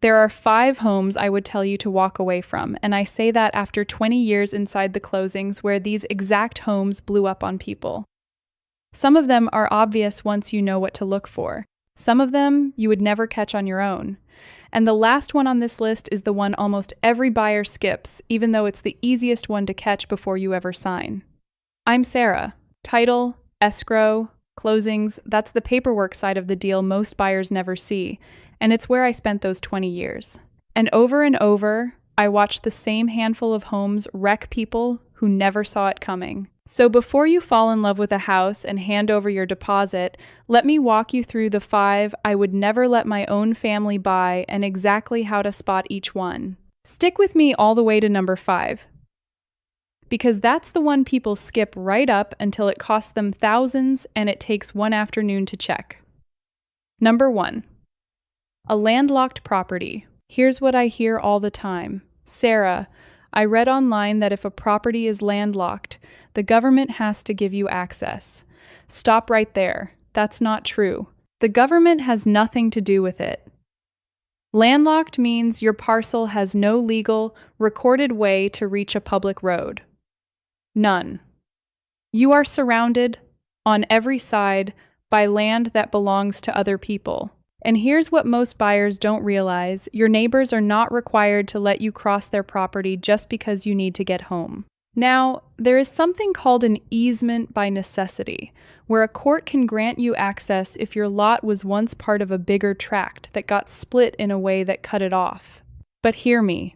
There are 5 homes I would tell you to walk away from, and I say that after 20 years inside the closings where these exact homes blew up on people. Some of them are obvious once you know what to look for. Some of them you would never catch on your own. And the last one on this list is the one almost every buyer skips, even though it's the easiest one to catch before you ever sign. I'm Sarah. Title, escrow, closings, that's the paperwork side of the deal most buyers never see, and it's where I spent those 20 years. And over, I watched the same handful of homes wreck people who never saw it coming. So before you fall in love with a house and hand over your deposit, let me walk you through the 5 I would never let my own family buy and exactly how to spot each one. Stick with me all the way to number 5. Because that's the one people skip right up until it costs them thousands and it takes one afternoon to check. Number 1. A landlocked property. Here's what I hear all the time. Sarah, I read online that if a property is landlocked, the government has to give you access. Stop right there. That's not true. The government has nothing to do with it. Landlocked means your parcel has no legal, recorded way to reach a public road. None. You are surrounded, on every side, by land that belongs to other people. And here's what most buyers don't realize: your neighbors are not required to let you cross their property just because you need to get home. Now, there is something called an easement by necessity, where a court can grant you access if your lot was once part of a bigger tract that got split in a way that cut it off. But hear me.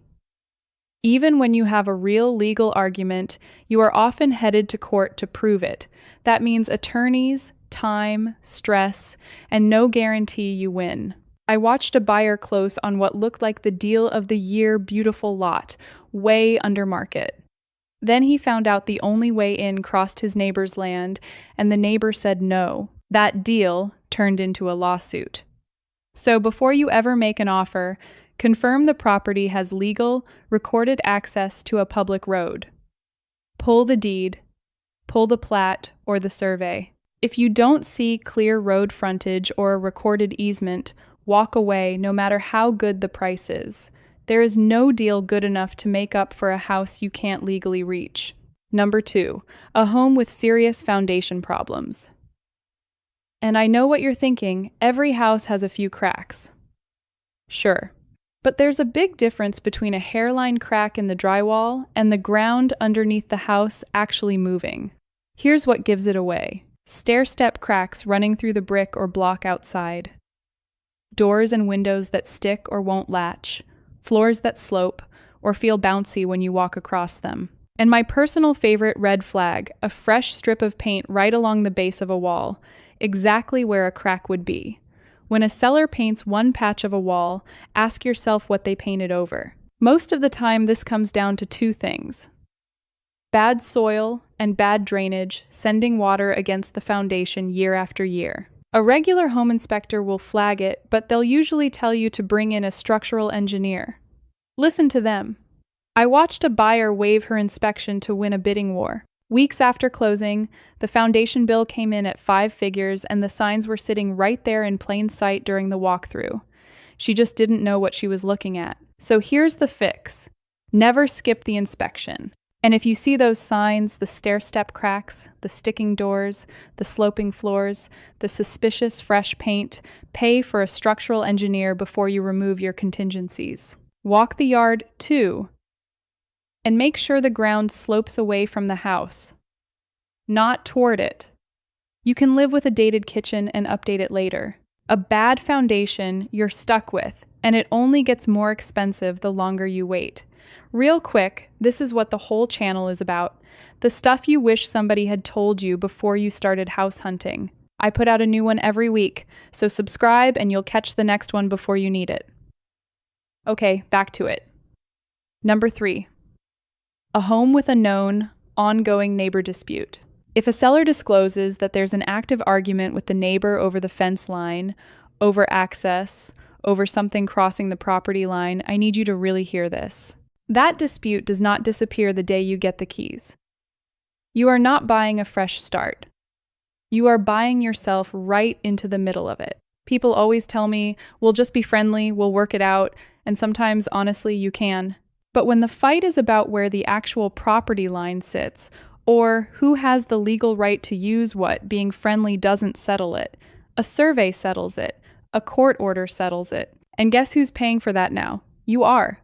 Even when you have a real legal argument, you are often headed to court to prove it. That means attorneys, time, stress, and no guarantee you win. I watched a buyer close on what looked like the deal of the year beautiful lot, way under market. Then he found out the only way in crossed his neighbor's land, and the neighbor said no. That deal turned into a lawsuit. So before you ever make an offer, confirm the property has legal, recorded access to a public road. Pull the deed, pull the plat, or the survey. If you don't see clear road frontage or a recorded easement, walk away no matter how good the price is. There is no deal good enough to make up for a house you can't legally reach. Number 2, a home with serious foundation problems. And I know what you're thinking, every house has a few cracks. Sure, but there's a big difference between a hairline crack in the drywall and the ground underneath the house actually moving. Here's what gives it away. Stair-step cracks running through the brick or block outside. Doors and windows that stick or won't latch. Floors that slope or feel bouncy when you walk across them. And my personal favorite red flag, a fresh strip of paint right along the base of a wall, exactly where a crack would be. When a seller paints one patch of a wall, ask yourself what they painted over. Most of the time, this comes down to 2 things. Bad soil and bad drainage, sending water against the foundation year after year. A regular home inspector will flag it, but they'll usually tell you to bring in a structural engineer. Listen to them. I watched a buyer waive her inspection to win a bidding war. Weeks after closing, the foundation bill came in at 5 figures and the signs were sitting right there in plain sight during the walkthrough. She just didn't know what she was looking at. So here's the fix. Never skip the inspection. And if you see those signs, the stair-step cracks, the sticking doors, the sloping floors, the suspicious fresh paint, pay for a structural engineer before you remove your contingencies. Walk the yard, too. And make sure the ground slopes away from the house, not toward it. You can live with a dated kitchen and update it later. A bad foundation you're stuck with, and it only gets more expensive the longer you wait. Real quick, this is what the whole channel is about. The stuff you wish somebody had told you before you started house hunting. I put out a new one every week, so subscribe and you'll catch the next one before you need it. Okay, back to it. Number 3. A home with a known, ongoing neighbor dispute. If a seller discloses that there's an active argument with the neighbor over the fence line, over access, over something crossing the property line, I need you to really hear this. That dispute does not disappear the day you get the keys. You are not buying a fresh start. You are buying yourself right into the middle of it. People always tell me, we'll just be friendly, we'll work it out, and sometimes, honestly, you can. But when the fight is about where the actual property line sits, or who has the legal right to use what, being friendly doesn't settle it. A survey settles it. A court order settles it. And guess who's paying for that now? You are.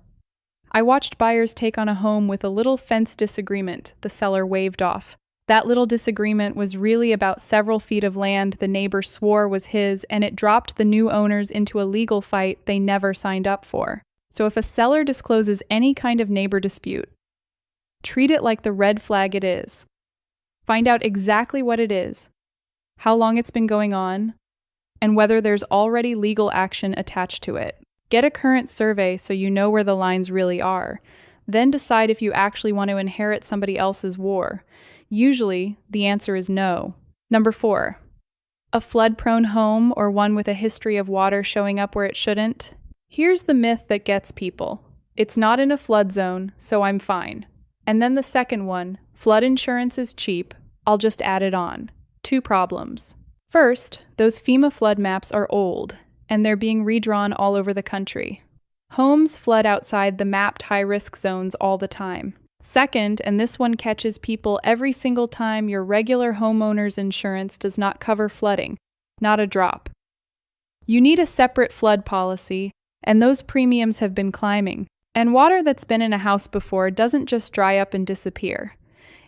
I watched buyers take on a home with a little fence disagreement the seller waved off. That little disagreement was really about several feet of land the neighbor swore was his, and it dropped the new owners into a legal fight they never signed up for. So if a seller discloses any kind of neighbor dispute, treat it like the red flag it is. Find out exactly what it is, how long it's been going on, and whether there's already legal action attached to it. Get a current survey so you know where the lines really are. Then decide if you actually want to inherit somebody else's war. Usually, the answer is no. Number 4. A flood-prone home or one with a history of water showing up where it shouldn't? Here's the myth that gets people. It's not in a flood zone, so I'm fine. And then the second one, flood insurance is cheap, I'll just add it on. 2 problems. First, those FEMA flood maps are old, and they're being redrawn all over the country. Homes flood outside the mapped high-risk zones all the time. Second, and this one catches people every single time, your regular homeowner's insurance does not cover flooding. Not a drop. You need a separate flood policy, and those premiums have been climbing. And water that's been in a house before doesn't just dry up and disappear.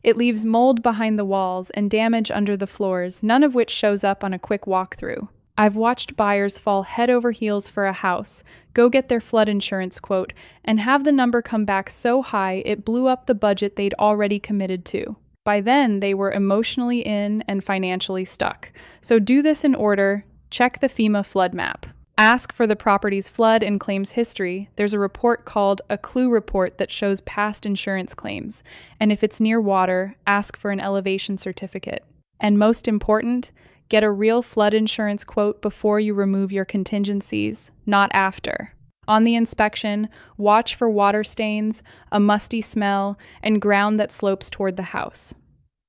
It leaves mold behind the walls and damage under the floors, none of which shows up on a quick walkthrough. I've watched buyers fall head over heels for a house, go get their flood insurance quote, and have the number come back so high it blew up the budget they'd already committed to. By then, they were emotionally in and financially stuck. So do this in order. Check the FEMA flood map. Ask for the property's flood and claims history. There's a report called a clue report that shows past insurance claims. And if it's near water, ask for an elevation certificate. And most important, get a real flood insurance quote before you remove your contingencies, not after. On the inspection, watch for water stains, a musty smell, and ground that slopes toward the house.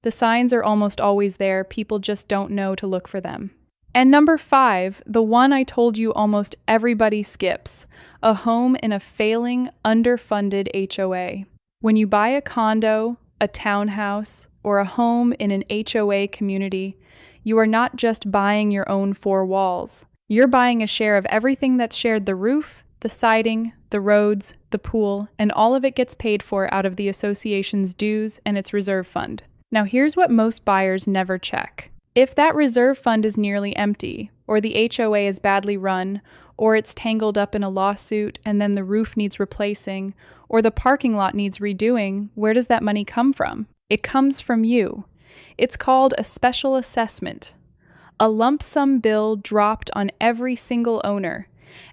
The signs are almost always there, people just don't know to look for them. And number 5, the one I told you almost everybody skips, a home in a failing, underfunded HOA. When you buy a condo, a townhouse, or a home in an HOA community, you are not just buying your own 4 walls. You're buying a share of everything that's shared: the roof, the siding, the roads, the pool, and all of it gets paid for out of the association's dues and its reserve fund. Now here's what most buyers never check. If that reserve fund is nearly empty, or the HOA is badly run, or it's tangled up in a lawsuit and then the roof needs replacing, or the parking lot needs redoing, where does that money come from? It comes from you. It's called a special assessment, a lump sum bill dropped on every single owner,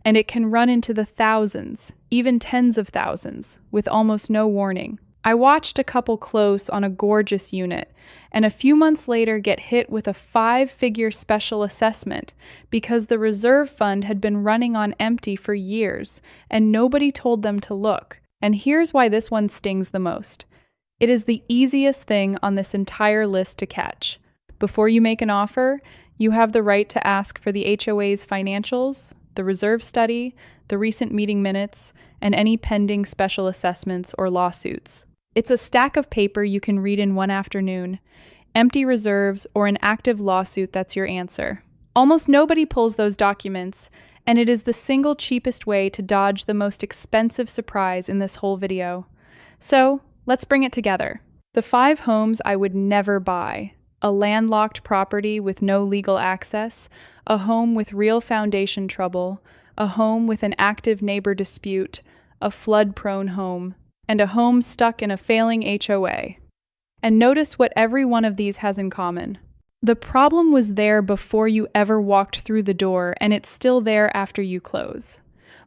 and it can run into the thousands, even tens of thousands, with almost no warning. I watched a couple close on a gorgeous unit, and a few months later get hit with a 5-figure special assessment because the reserve fund had been running on empty for years, and nobody told them to look. And here's why this one stings the most. It is the easiest thing on this entire list to catch. Before you make an offer, you have the right to ask for the HOA's financials, the reserve study, the recent meeting minutes, and any pending special assessments or lawsuits. It's a stack of paper you can read in one afternoon. Empty reserves or an active lawsuit that's your answer. Almost nobody pulls those documents, and it is the single cheapest way to dodge the most expensive surprise in this whole video. So, let's bring it together. The 5 homes I would never buy: a landlocked property with no legal access, a home with real foundation trouble, a home with an active neighbor dispute, a flood-prone home, and a home stuck in a failing HOA. And notice what every one of these has in common. The problem was there before you ever walked through the door, and it's still there after you close.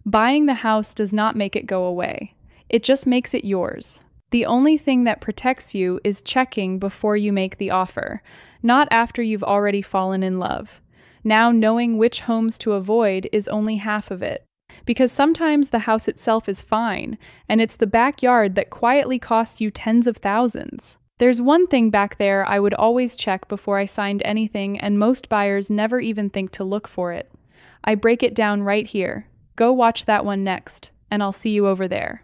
Buying the house does not make it go away. It just makes it yours. The only thing that protects you is checking before you make the offer, not after you've already fallen in love. Now, knowing which homes to avoid is only half of it. Because sometimes the house itself is fine, and it's the backyard that quietly costs you tens of thousands. There's one thing back there I would always check before I signed anything, and most buyers never even think to look for it. I break it down right here. Go watch that one next. and I'll see you over there.